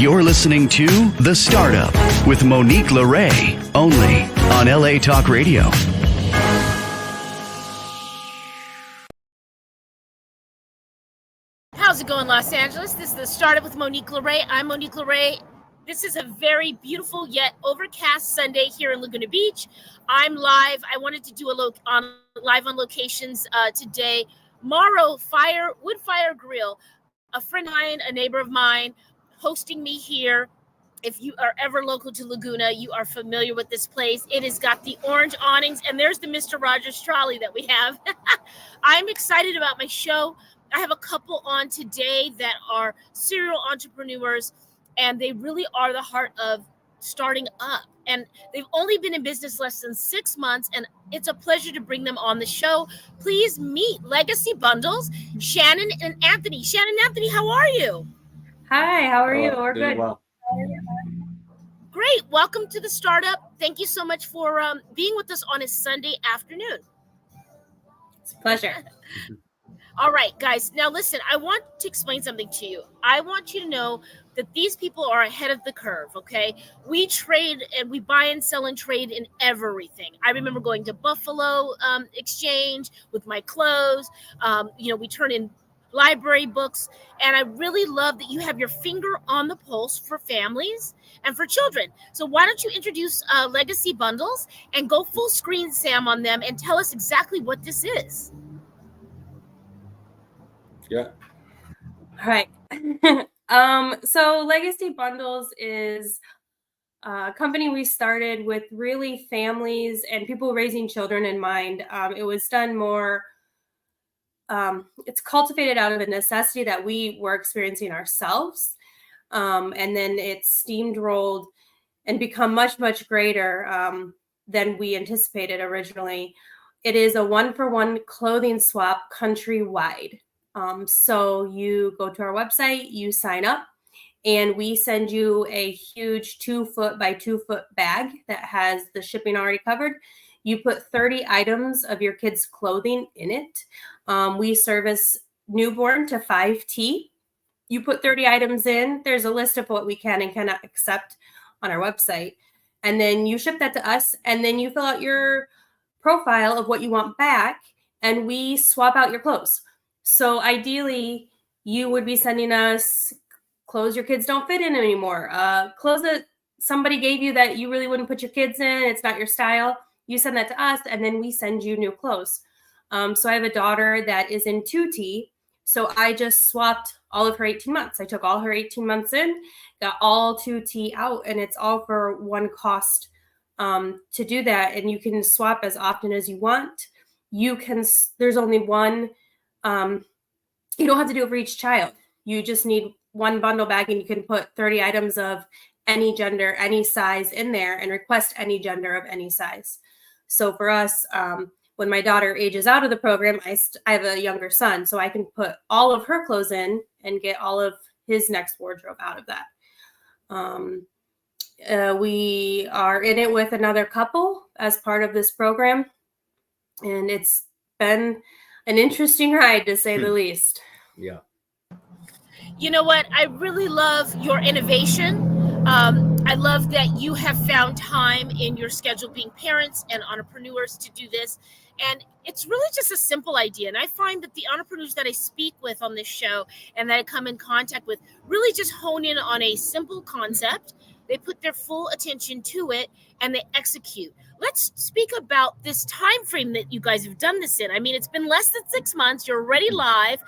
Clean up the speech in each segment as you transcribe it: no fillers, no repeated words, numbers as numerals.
You're listening to The Startup with Monique Lore, only on LA Talk Radio. How's it going, Los Angeles? This is The Startup with Monique Lore. I'm Monique Lore. This is a very beautiful yet overcast Sunday here in Laguna Beach. I'm live. I wanted to do live on locations today. Morrow Wood Fire Grill, a friend of mine, a neighbor of mine, hosting me here. If you are ever local to Laguna, you are familiar with this place. It has got the orange awnings, and there's the Mr. Rogers trolley that we have. I'm excited about my show. I have a couple on today that are serial entrepreneurs, and they really are the heart of starting up. And they've only been in business less than 6 months, and it's a pleasure to bring them on the show. Please meet Legacy Bundles, Shannon and Anthony. Shannon and Anthony, how are you? Hi, how are you? We're good. Well. Great. Welcome to The Startup. Thank you so much for being with us on a Sunday afternoon. It's a pleasure. All right, guys. Now, listen, I want to explain something to you. I want you to know that these people are ahead of the curve, okay? We trade and we buy and sell and trade in everything. I remember going to Buffalo Exchange with my clothes. We turn in library books. And I really love that you have your finger on the pulse for families and for children. So why don't you introduce Legacy Bundles and go full screen, Sam, on them and tell us exactly what this is. Yeah. All right. So Legacy Bundles is a company we started with really families and people raising children in mind. It was done more, it's cultivated out of a necessity that we were experiencing ourselves. And then it's steamrolled and become much, much greater than we anticipated originally. It is a 1-for-1 clothing swap countrywide. So you go to our website, you sign up, and we send you a huge 2-foot by 2-foot bag that has the shipping already covered. You put 30 items of your kids' clothing in it. We service newborn to 5T. You put 30 items in. There's a list of what we can and cannot accept on our website. And then you ship that to us, and then you fill out your profile of what you want back, and we swap out your clothes. So ideally, you would be sending us clothes your kids don't fit in anymore, clothes that somebody gave you that you really wouldn't put your kids in. It's not your style. You send that to us, and then we send you new clothes. So I have a daughter that is in 2T. So I just swapped all of her 18 months. I took all her 18 months in, got all 2T out, and it's all for one cost to do that. And you can swap as often as you want. There's only one. You don't have to do it for each child. You just need one bundle bag, and you can put 30 items of any gender, any size in there, and request any gender of any size. So for us, when my daughter ages out of the program, I have a younger son, so I can put all of her clothes in and get all of his next wardrobe out of that. We are in it with another couple as part of this program, and it's been an interesting ride, to say the least. Yeah. You know what? I really love your innovation. I love that you have found time in your schedule being parents and entrepreneurs to do this. And it's really just a simple idea. And I find that the entrepreneurs that I speak with on this show and that I come in contact with really just hone in on a simple concept. They put their full attention to it and they execute. Let's speak about this time frame that you guys have done this in. I mean, it's been less than 6 months. You're already live.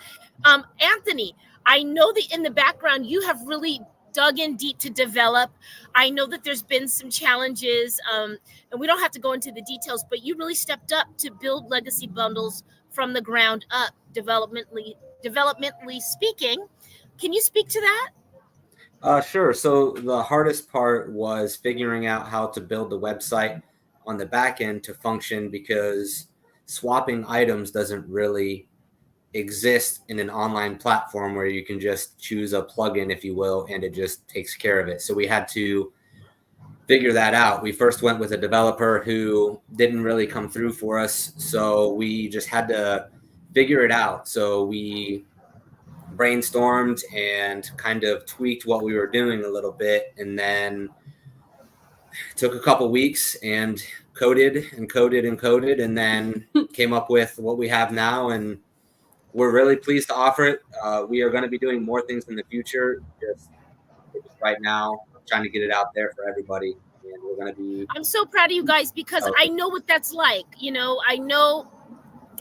Anthony, I know that in the background, you have really dug in deep to develop. I know that there's been some challenges, and we don't have to go into the details, but you really stepped up to build Legacy Bundles from the ground up, developmentally speaking. Can you speak to that? Sure. So the hardest part was figuring out how to build the website on the back end to function, because swapping items doesn't really exist in an online platform where you can just choose a plugin, if you will, and it just takes care of it. So we had to figure that out. We first went with a developer who didn't really come through for us, so we just had to figure it out. So we brainstormed and kind of tweaked what we were doing a little bit, and then took a couple weeks and coded and coded and coded, and then came up with what we have now. And we're really pleased to offer it. We are going to be doing more things in the future. Just right now, trying to get it out there for everybody. And we're going to be. I'm so proud of you guys because I know what that's like. You know, I know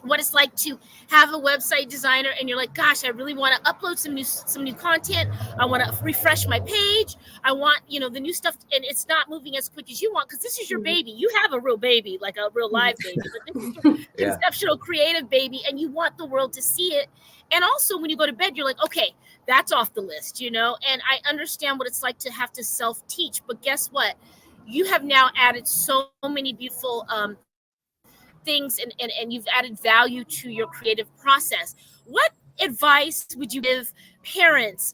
what it's like to have a website designer and you're like, gosh, I really want to upload some new content. I want to refresh my page. I want, you know, the new stuff, and it's not moving as quick as you want because this is your baby. You have a real baby, like a real live baby, but this is your conceptual creative baby, and you want the world to see it. And also when you go to bed, you're like, okay, that's off the list, you know, and I understand what it's like to have to self-teach, but guess what? You have now added so many beautiful things and you've added value to your creative process. What advice would you give parents,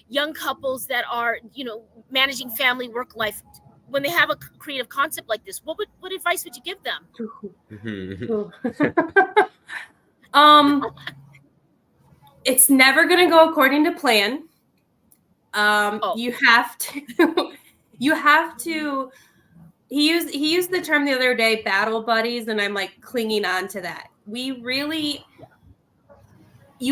young couples that are, you know, managing family work life when they have a creative concept like this? What advice would you give them? It's never going to go according to plan. You have to he used the term the other day, battle buddies, and I'm like clinging on to that. You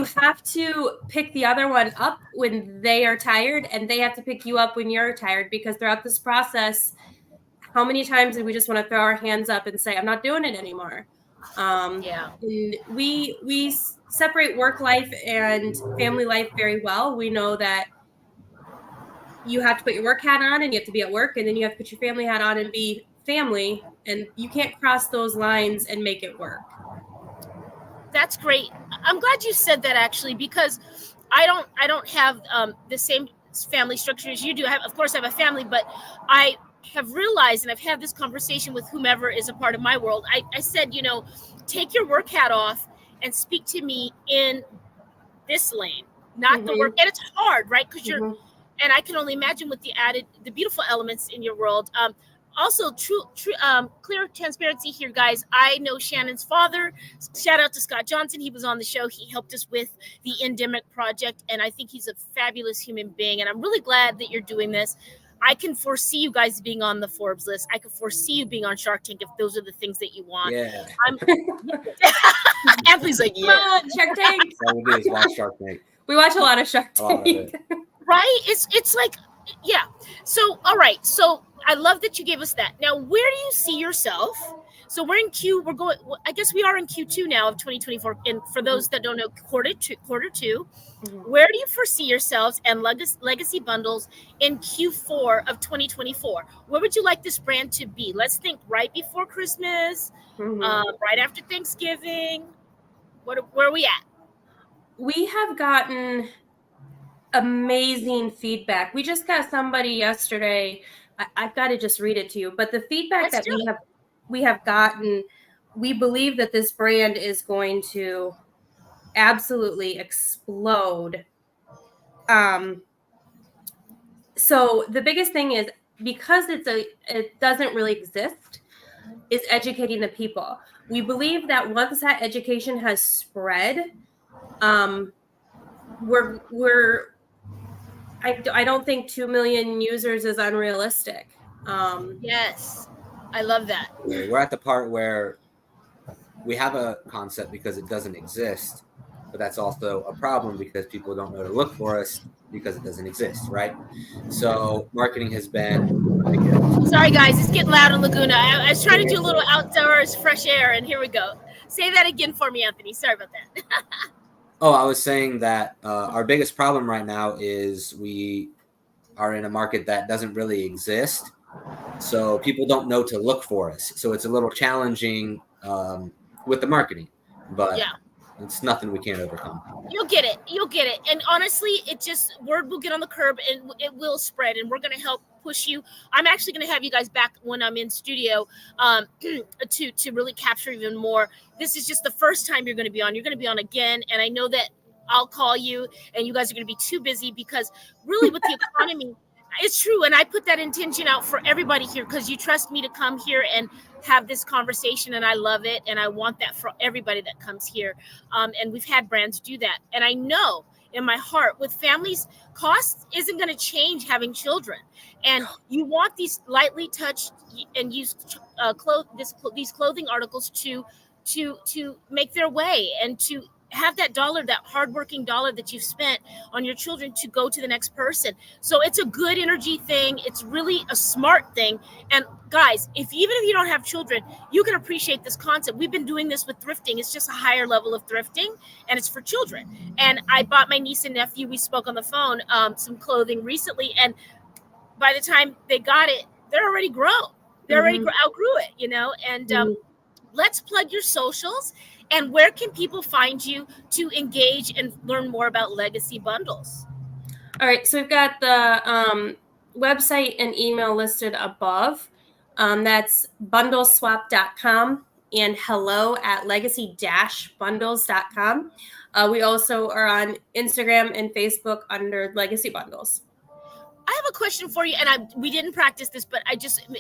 have to pick the other one up when they are tired, and they have to pick you up when you're tired, because throughout this process, how many times did we just want to throw our hands up and say, I'm not doing it anymore? And we separate work life and family life very well. We know that you have to put your work hat on and you have to be at work, and then you have to put your family hat on and be family, and you can't cross those lines and make it work. That's great. I'm glad you said that, actually, because I don't have the same family structure as you do. Of course, I have a family, but I have realized, and I've had this conversation with whomever is a part of my world. I said, you know, take your work hat off and speak to me in this lane, not the work. And it's hard, right? Because you're. And I can only imagine with the beautiful elements in your world. Also, true, clear transparency here, guys. I know Shannon's father. Shout out to Scott Johnson. He was on the show. He helped us with the Endemic Project, and I think he's a fabulous human being. And I'm really glad that you're doing this. I can foresee you guys being on the Forbes list. I can foresee you being on Shark Tank if those are the things that you want. Yeah. Anthony's like, yeah. Come on, Shark Tank. All we do is watch Shark Tank. We watch a lot of Shark Tank. Right? It's like, yeah. So, all right. So I love that you gave us that. Now, where do you see yourself? So I guess we are in Q2 now of 2024. And for those that don't know, quarter two, where do you foresee yourselves and Legacy Bundles in Q4 of 2024? Where would you like this brand to be? Let's think right before Christmas, right after Thanksgiving. Where are we at? We have gotten amazing feedback. We just got somebody yesterday. I've got to just read it to you. But the feedback we have gotten, we believe that this brand is going to absolutely explode. So the biggest thing is, because it doesn't really exist, is educating the people. We believe that once that education has spread, I don't think 2 million users is unrealistic. Yes, I love that. We're at the part where we have a concept because it doesn't exist, but that's also a problem because people don't know to look for us because it doesn't exist, right? So marketing has been. Sorry, guys, it's getting loud in Laguna. I was trying to do a little outdoors fresh air, and here we go. Say that again for me, Anthony. Sorry about that. Oh, I was saying that our biggest problem right now is we are in a market that doesn't really exist. So people don't know to look for us. So it's a little challenging with the marketing, but it's nothing we can't overcome. You'll get it. And honestly, word will get on the curb and it will spread, and we're going to help push you. I'm actually going to have you guys back when I'm in studio to really capture even more. This is just the first time you're going to be on. You're going to be on again. And I know that I'll call you and you guys are going to be too busy, because really with the economy, it's true. And I put that intention out for everybody here because you trust me to come here and have this conversation, and I love it. And I want that for everybody that comes here. And we've had brands do that. And I know in my heart. With families, cost isn't going to change having children, and you want these lightly touched and used these clothing articles to make their way and to have that dollar, that hardworking dollar that you've spent on your children, to go to the next person. So it's a good energy thing. It's really a smart thing. And guys, even if you don't have children, you can appreciate this concept. We've been doing this with thrifting. It's just a higher level of thrifting, and it's for children. And I bought my niece and nephew, we spoke on the phone, some clothing recently, and by the time they got it, they're already grown. They already outgrew it, and let's plug your socials. And where can people find you to engage and learn more about Legacy Bundles? All right, so we've got the website and email listed above. That's bundleswap.com and hello@legacy-bundles.com. We also are on Instagram and Facebook under Legacy Bundles. I have a question for you, and we didn't practice this, but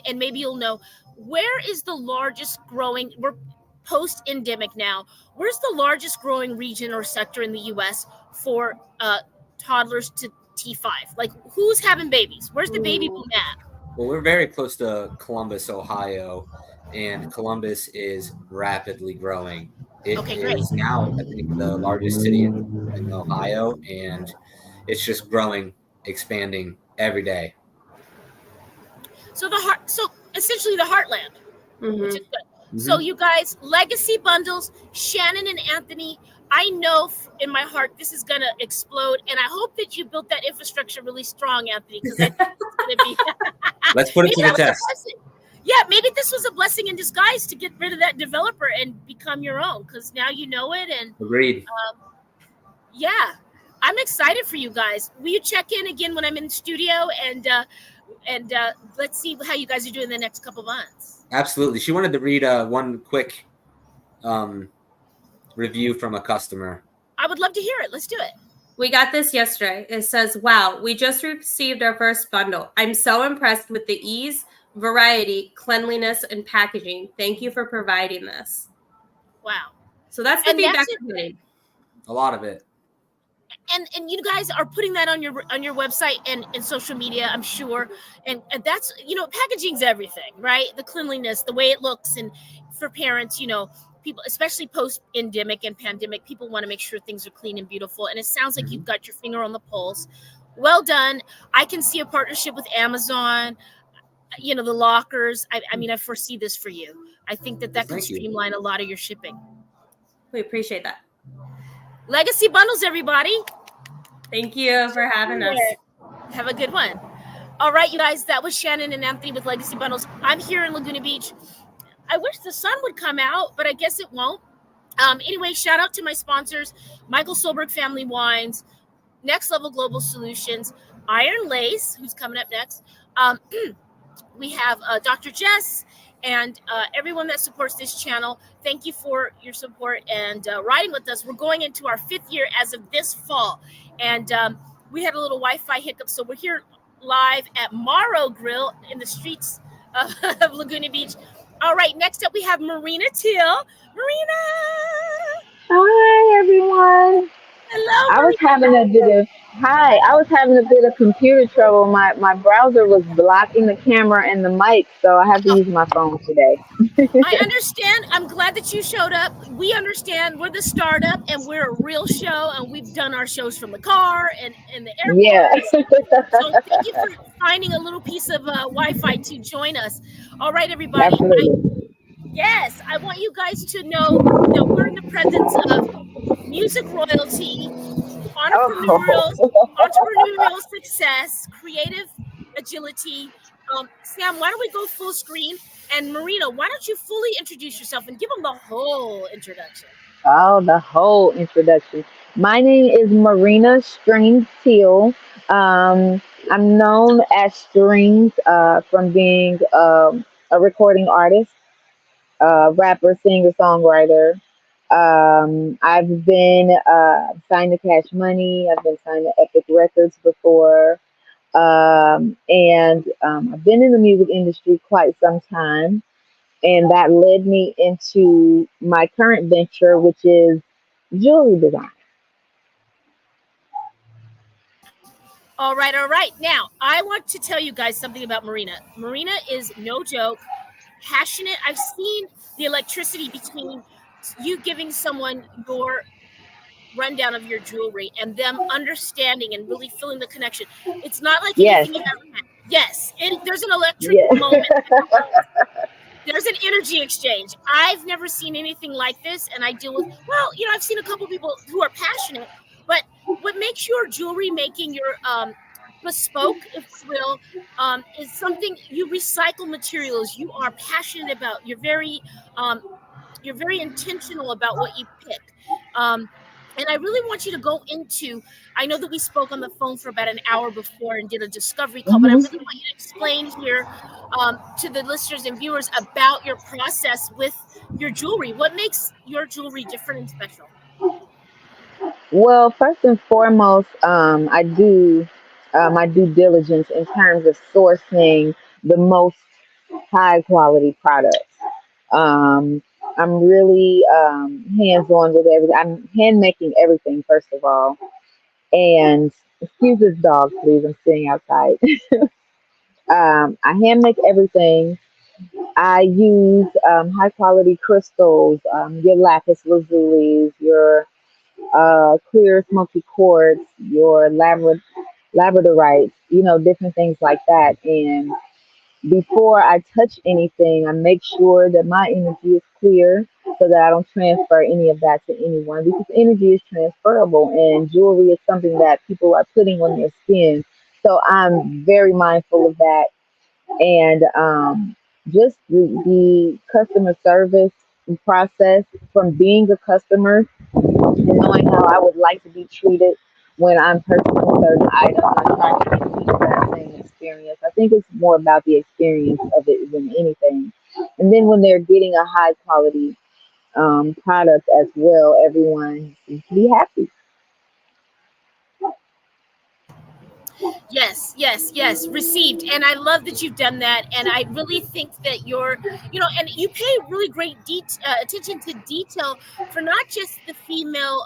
and maybe you'll know, where is the largest growing, we're post-endemic now, where's the largest growing region or sector in the U.S. for toddlers to T5? Like, who's having babies? Where's the baby boom at? Well, we're very close to Columbus, Ohio, and Columbus is rapidly growing. It is now, I think, the largest city in Ohio, and it's just growing, expanding every day. So essentially the heartland, which is good. So you guys, Legacy Bundles, Shannon and Anthony, I know in my heart this is going to explode, and I hope that you built that infrastructure really strong, Anthony, because I think it's going to be... Let's put it to the test. Yeah, maybe this was a blessing in disguise to get rid of that developer and become your own, because now you know it. And agreed. Yeah, I'm excited for you guys. Will you check in again when I'm in the studio, and let's see how you guys are doing the next couple months? Absolutely. She wanted to read one quick review from a customer. I would love to hear it. Let's do it. We got this yesterday. It says, wow, we just received our first bundle. I'm so impressed with the ease, variety, cleanliness, and packaging. Thank you for providing this. Wow. So that's the feedback we're getting. A lot of it. And you guys are putting that on your website and social media, I'm sure. And that's, packaging's everything, right? The cleanliness, the way it looks. And for parents, people, especially post-endemic and pandemic, people want to make sure things are clean and beautiful. And it sounds like you've got your finger on the pulse. Well done. I can see a partnership with Amazon, the lockers. I mean, I foresee this for you. I think that can streamline a lot of your shipping. We appreciate that. Legacy Bundles, everybody. Thank you for having us. Have a good one. All right, you guys, that was Shannon and Anthony with Legacy Bundles. I'm here in Laguna Beach. I wish the sun would come out, but I guess it won't. Anyway, shout out to my sponsors, Michael Solberg Family Wines, Next Level Global Solutions, Iron Lace, who's coming up next. We have Dr. Jess and everyone that supports this channel. Thank you for your support and riding with us. We're going into our 5th year as of this fall. And we had a little Wi-Fi hiccup, so we're here live at Morrow Grill in the streets of Laguna Beach. All right, next up we have Marina Teal. Marina! Hi, everyone. Hello, I was having a bit of computer trouble. My browser was blocking the camera and the mic, so I have to use my phone today. I understand. I'm glad that you showed up. We understand. We're the startup, and we're a real show, and we've done our shows from the car and in the airport. Yeah. So thank you for finding a little piece of Wi-Fi to join us. All right, everybody. Absolutely. Yes, I want you guys to know that we're in the presence of music royalty, entrepreneurial success, creative agility. Sam, why don't we go full screen? And Marina, why don't you fully introduce yourself and give them the whole introduction? Oh, the whole introduction. My name is Marina Strings Teal. I'm known as Strings from being a recording artist, rapper, singer, songwriter. I've been signed to Cash Money. I've been signed to Epic Records before. And I've been in the music industry quite some time. And that led me into my current venture, which is jewelry design. All right, all right. Now, I want to tell you guys something about Marina. Marina is no joke, passionate. I've seen the electricity between you giving someone your rundown of your jewelry and them understanding and really feeling the connection. It's not like Yes, anything you've ever had. Yes, there's an electric yeah. moment. There's an energy exchange. I've never seen anything like this, and I deal with, well, I've seen a couple people who are passionate, but what makes your jewelry making your bespoke, if we will, is something you recycle materials you are passionate about. You're very intentional about what you pick. And I really want you to go into, I know that we spoke on the phone for about an hour before and did a discovery call, but I Hmm. really want you to explain here to the listeners and viewers about your process with your jewelry. What makes your jewelry different and special? Well, first and foremost, I do my due diligence in terms of sourcing the most high quality products. Um, I'm really hands on with everything. I'm hand making everything first of all. And excuse this dog, please. I'm sitting outside. I hand make everything. I use high quality crystals, your lapis lazulis, your clear smoky quartz, your labradorites, different things like that. And before I touch anything, I make sure that my energy is clear so that I don't transfer any of that to anyone because energy is transferable and jewelry is something that people are putting on their skin. So I'm very mindful of that. And just the customer service process from being a customer and knowing how I would like to be treated when I'm purchasing certain items and trying to give people that same experience. I think it's more about the experience of it than anything. And then when they're getting a high quality product as well, everyone seems to be happy. Yes, yes, yes, received. And I love that you've done that. And I really think that and you pay really great attention to detail for not just the female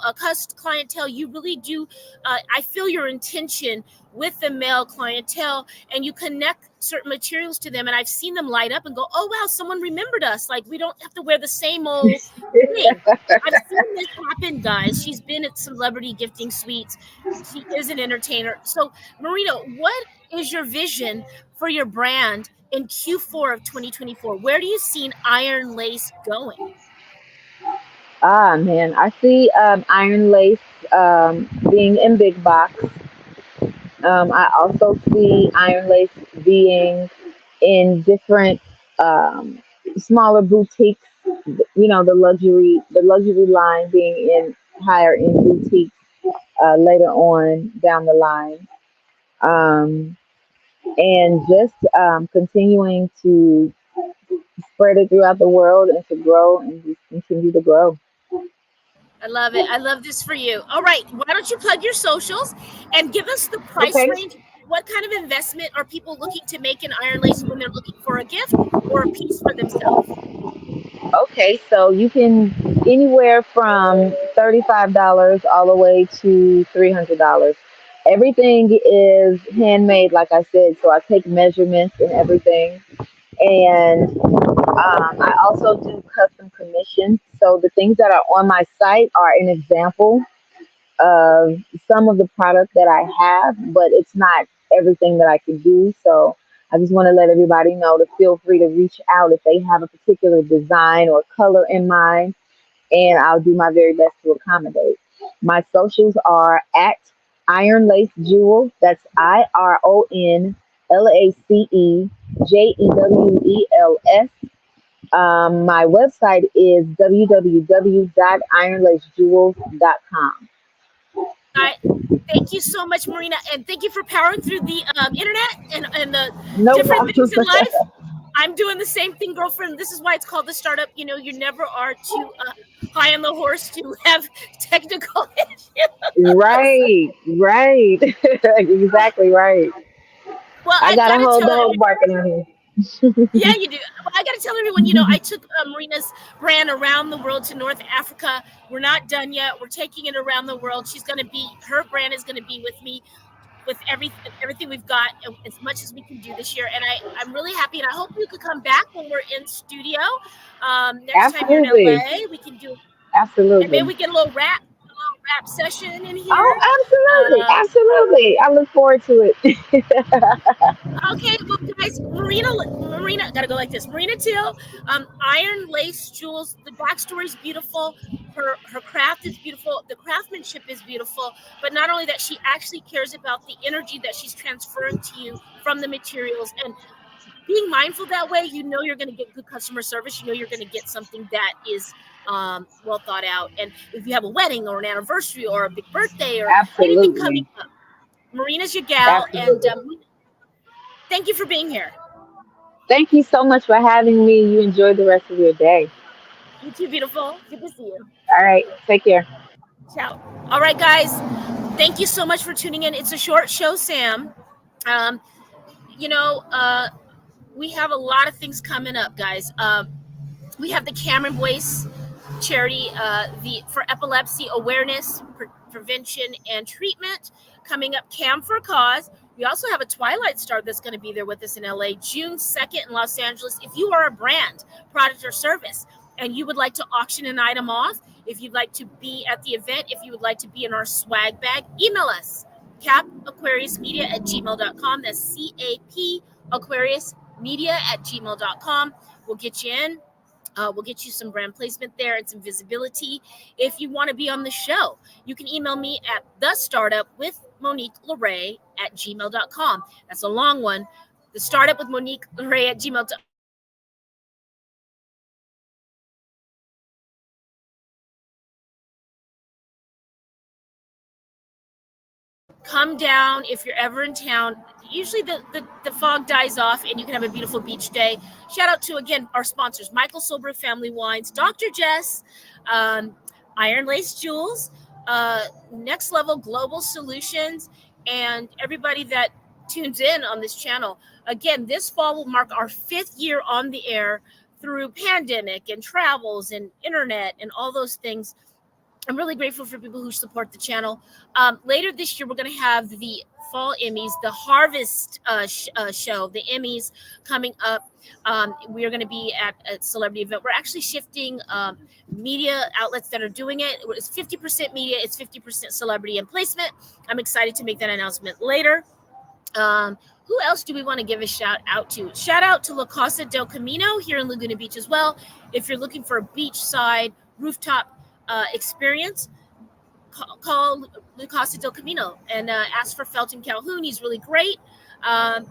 clientele. You really do. I feel your intention with the male clientele, and you connect certain materials to them. And I've seen them light up and go, oh, wow, someone remembered us. Like, we don't have to wear the same old thing. I've seen this happen, guys. She's been at celebrity gifting suites. She is an entertainer. So, Marina, what is your vision for your brand in Q4 of 2024? Where do you see Iron Lace going? Ah, man, I see Iron Lace being in big box. I also see Iron Lace being in different um, smaller boutiques. The luxury line being in higher end boutiques later on down the line, um, and just continuing to spread it throughout the world and to grow and just continue to grow. I love it. I love this for you. All right. Why don't you plug your socials and give us the price Okay. range? What kind of investment are people looking to make in Iron Lace when they're looking for a gift or a piece for themselves? Okay, so you can anywhere from $35 all the way to $300. Everything is handmade, like I said, so I take measurements and everything. And I also do custom commissions. So the things that are on my site are an example of some of the product that I have, but it's not everything that I can do. So I just want to let everybody know to feel free to reach out if they have a particular design or color in mind, and I'll do my very best to accommodate. My socials are at Iron Lace Jewel. That's IronLaceJewels. My website is www.ironlacejewels.com. I thank you so much, Marina, and thank you for powering through the internet and the No different problem. things in life. I'm doing the same thing, girlfriend. This is why it's called the startup. You never are too high on the horse to have technical issues. Right, right. Exactly right. Well, I I've got got a to whole tell dog everyone. barking on here. Yeah, you do. Well, I got to tell everyone, I took Marina's brand around the world to North Africa. We're not done yet. We're taking it around the world. Her brand is going to be with me with everything we've got, as much as we can do this year. And I'm really happy, and I hope you could come back when we're in studio. Next time you're in Absolutely. LA, we can do, and maybe Absolutely. we get a little rap session in Oh, here. absolutely. Um, Absolutely. I look forward to it. Okay, well, guys, Marina, gotta go like this. Marina Till, Iron Lace Jewels. The backstory is beautiful. Her craft is beautiful. The craftsmanship is beautiful. But not only that, she actually cares about the energy that she's transferring to you from the materials. And being mindful that way, you know you're going to get good customer service. You know you're going to get something that is well thought out. And if you have a wedding or an anniversary or a big birthday or anything coming Absolutely. up, Marina's your gal. And Absolutely. thank you for being here. Thank you so much for having me. You enjoy the rest of your day. You too, beautiful. Good to see you. All right. Take care. Ciao. All right, guys. Thank you so much for tuning in. It's a short show, Sam. Um, you know, we have a lot of things coming up, guys. We have the Cameron Boyce charity, the for epilepsy awareness, prevention, and treatment coming up. Cam for a Cause. We also have a Twilight Star that's going to be there with us in LA June 2nd in Los Angeles. If you are a brand, product, or service, and you would like to auction an item off, if you'd like to be at the event, if you would like to be in our swag bag, email us capaquariusmedia@gmail.com. That's CAP Aquarius Media at gmail.com. We'll get you in. We'll get you some brand placement there and some visibility. If you want to be on the show, you can email me at the startup with Monique Lore at gmail.com. That's a long one. The startup with Monique Lore at gmail.com. Come down if you're ever in town. Usually the fog dies off and you can have a beautiful beach day. Shout out to, again, our sponsors, Michael Sober Family Wines, Dr. Jess, Iron Lace Jewels, Next Level Global Solutions, and everybody that tunes in on this channel. Again, this fall will mark our 5th year on the air through pandemic and travels and internet and all those things. I'm really grateful for people who support the channel. Later this year, we're going to have the Fall Emmys, the Harvest show, the Emmys coming up. We are going to be at a celebrity event. We're actually shifting media outlets that are doing it. It's 50% media, it's 50% celebrity and placement. I'm excited to make that announcement later. Who else do we want to give a shout out to? Shout out to La Casa del Camino here in Laguna Beach as well. If you're looking for a beachside rooftop experience, call La Casa del Camino and ask for Felton Calhoun. He's really great. Yeah,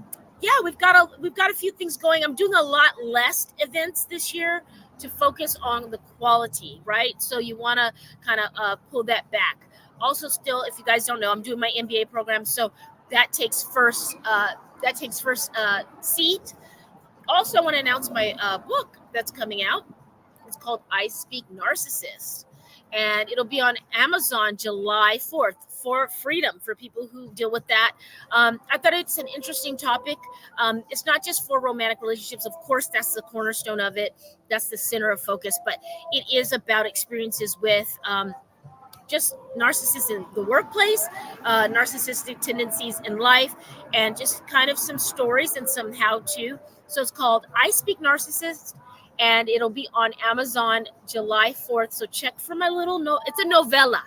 we've got a few things going. I'm doing a lot less events this year to focus on the quality, right? So you want to kind of pull that back. Also, still, if you guys don't know, I'm doing my MBA program, so that takes first seat. Also, I want to announce my book that's coming out. It's called I Speak Narcissist, and it'll be on Amazon July 4th for freedom for people who deal with that. I thought it's an interesting topic. It's not just for romantic relationships. Of course, that's the cornerstone of it. That's the center of focus, but it is about experiences with just narcissists in the workplace, narcissistic tendencies in life, and just kind of some stories and some how-to. So it's called I Speak Narcissist, and it'll be on Amazon July 4th. So check for my little note. It's a novella.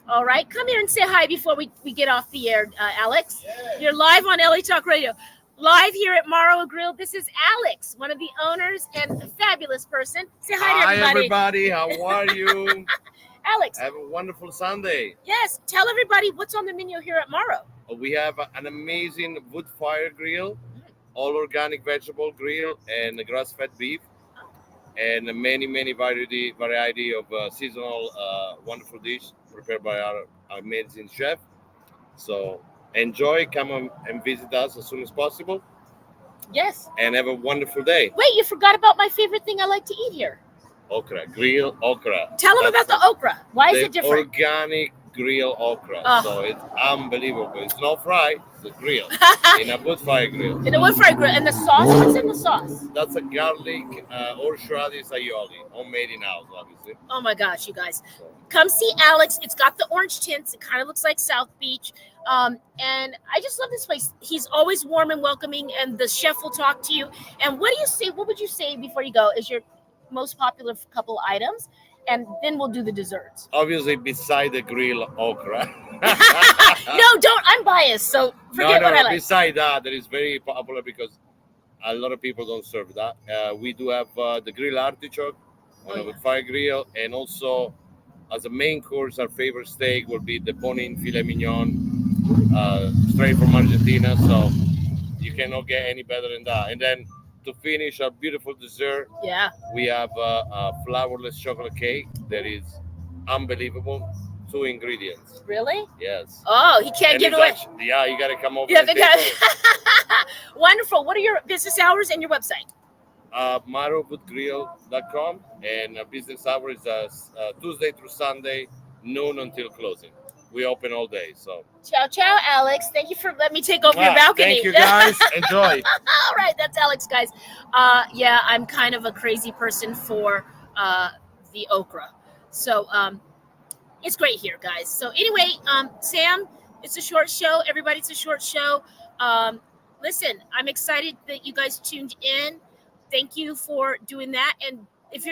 All right. Come here and say hi before we get off the air, Alex. You're live on LA Talk Radio. Live here at Morrow Grill. This is Alex, one of the owners and a fabulous person. Say hi to everybody. Hi, everybody. How are you? Alex. Have a wonderful Sunday. Yes. Tell everybody what's on the menu here at Morrow. We have an amazing wood fire grill, all organic vegetable grill, and grass-fed beef, and many variety of seasonal wonderful dish prepared by our amazing chef. So enjoy, come and visit us as soon as possible. Yes. And have a wonderful day. Wait, you forgot about my favorite thing I like to eat here. Okra, grill okra. Tell them about the okra. Why is it different? Organic grill okra. So it's unbelievable. It's not fried, it's a grill. In a wood fire grill. In a wood fire grill. And the sauce? What's in the sauce? That's a garlic horseradish aioli, homemade in house, obviously. Oh my gosh, you guys. Come see Alex. It's got the orange tints. It kind of looks like South Beach. And I just love this place. He's always warm and welcoming, and the chef will talk to you. And what do you say? What would you say before you go is your most popular couple items? And then we'll do the desserts. Obviously, beside the grill okra. No, don't. I'm biased, so forget what I like. Beside that is very popular because a lot of people don't serve that. We do have the grilled artichoke on a fire grill, and also as a main course, our favorite steak will be the bone-in filet mignon, straight from Argentina. So you cannot get any better than that. And then to finish our beautiful dessert, we have a flourless chocolate cake that is unbelievable. 2 ingredients. Really? Yes. Oh, he can't give away. Yeah, you got to come over. Wonderful. What are your business hours and your website? MaroWoodGrill.com, and business hour is Tuesday through Sunday, noon until closing. We open all day. So ciao, Alex. Thank you for letting me take over your balcony. Thank you, guys. Enjoy. All right, that's Alex, guys. Yeah, I'm kind of a crazy person for the okra. So it's great here, guys. So anyway, Sam, it's a short show. Everybody, it's a short show. Listen, I'm excited that you guys tuned in. Thank you for doing that. And if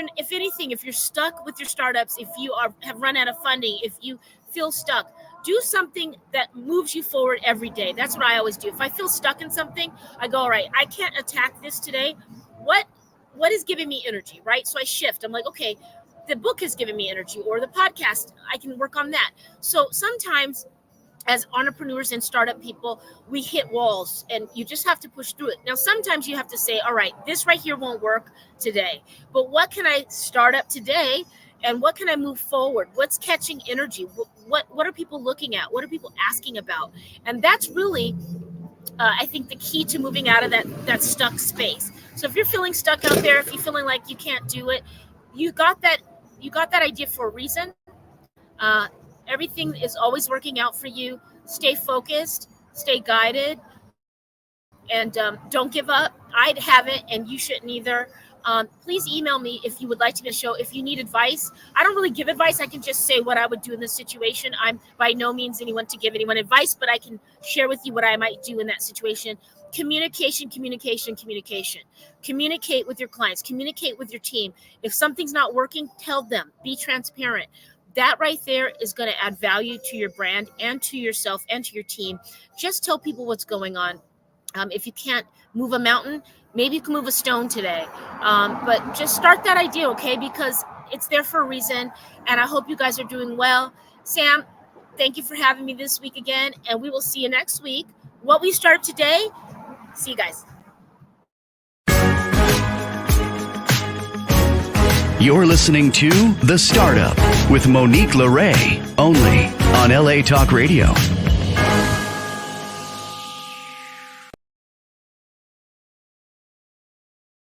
you're stuck with your startups, if you have run out of funding, if you feel stuck, do something that moves you forward every day. That's what I always do. If I feel stuck in something, I go, all right, I can't attack this today. What is giving me energy, right? So I shift. I'm like, okay, the book is giving me energy, or the podcast, I can work on that. So sometimes as entrepreneurs and startup people, we hit walls and you just have to push through it. Now, sometimes you have to say, all right, this right here won't work today, but what can I start up today? And what can I move forward? What's catching energy? What are people looking at? What are people asking about? And that's really, I think, the key to moving out of that stuck space. So if you're feeling stuck out there, if you're feeling like you can't do it, you got that idea for a reason. Everything is always working out for you. Stay focused, stay guided, and don't give up. I haven't, and you shouldn't either. Please email me if you would like to be on the show. If you need advice, I don't really give advice. I can just say what I would do in this situation. I'm by no means anyone to give anyone advice, but I can share with you what I might do in that situation. Communication. Communicate with your clients. Communicate with your team. If something's not working, tell them. Be transparent. That right there is going to add value to your brand and to yourself and to your team. Just tell people what's going on. If you can't move a mountain, maybe you can move a stone today. But just start that idea, okay? Because it's there for a reason. And I hope you guys are doing well. Sam, thank you for having me this week again. And we will see you next week. What we start today, see you guys. You're listening to The Startup with Monique Lore, only on LA Talk Radio.